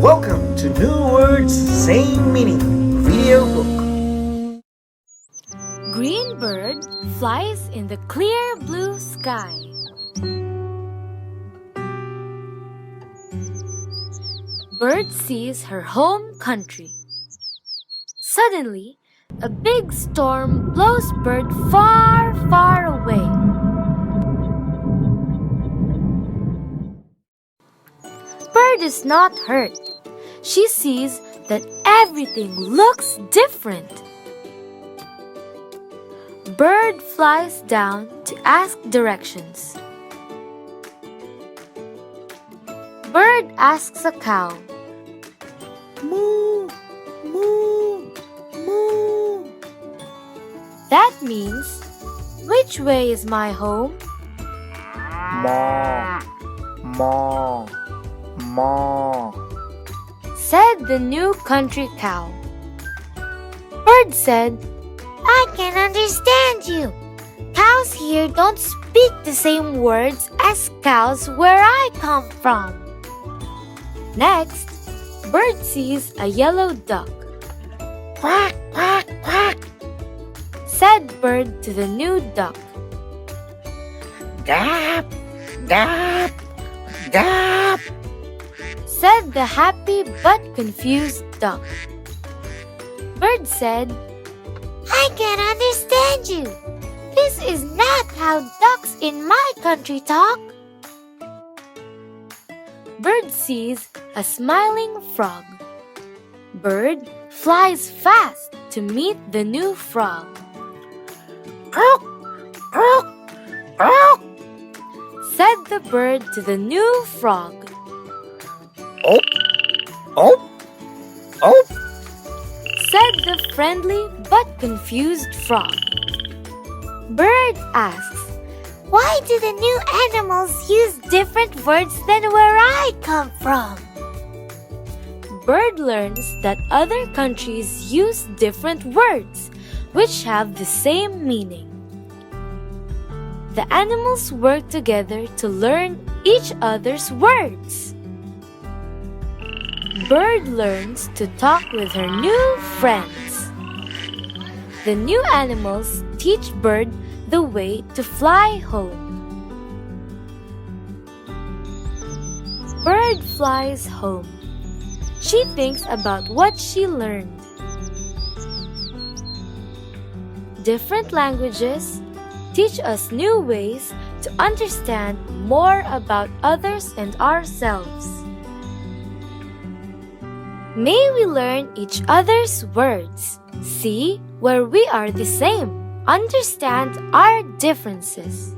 Welcome to New Words Same Meaning video book. Green bird flies in the clear blue sky. Bird sees her home country. Suddenly, a big storm blows bird far, far away. Bird is not hurt. She sees that everything looks different. Bird flies down to ask directions. Bird asks a cow, Moo, moo, moo. "That means, which way is my home?" Ma, ma, ma. Said the new country cow. Bird said, "I can understand you. Cows here don't speak the same words as cows where I come from." Next, bird sees a yellow duck. "Quack, quack, quack," said bird to the new duck. Gap, gap, gap. Said the happy but confused duck. Bird said, "I can understand you. This is not how ducks in my country talk." Bird sees a smiling frog. Bird flies fast to meet the new frog. Croak, croak, croak. Said the bird to the new frog. Oh, oh, oh. Said the friendly but confused frog. Bird asks, "Why do the new animals use different words than where I come from?" Bird learns that other countries use different words, which have the same meaning. The animals work together to learn each other's words. Bird learns to talk with her new friends. The new animals teach Bird the way to fly home. Bird flies home. She thinks about what she learned. Different languages teach us new ways to understand more about others and ourselves. May we learn each other's words, see where we are the same, understand our differences.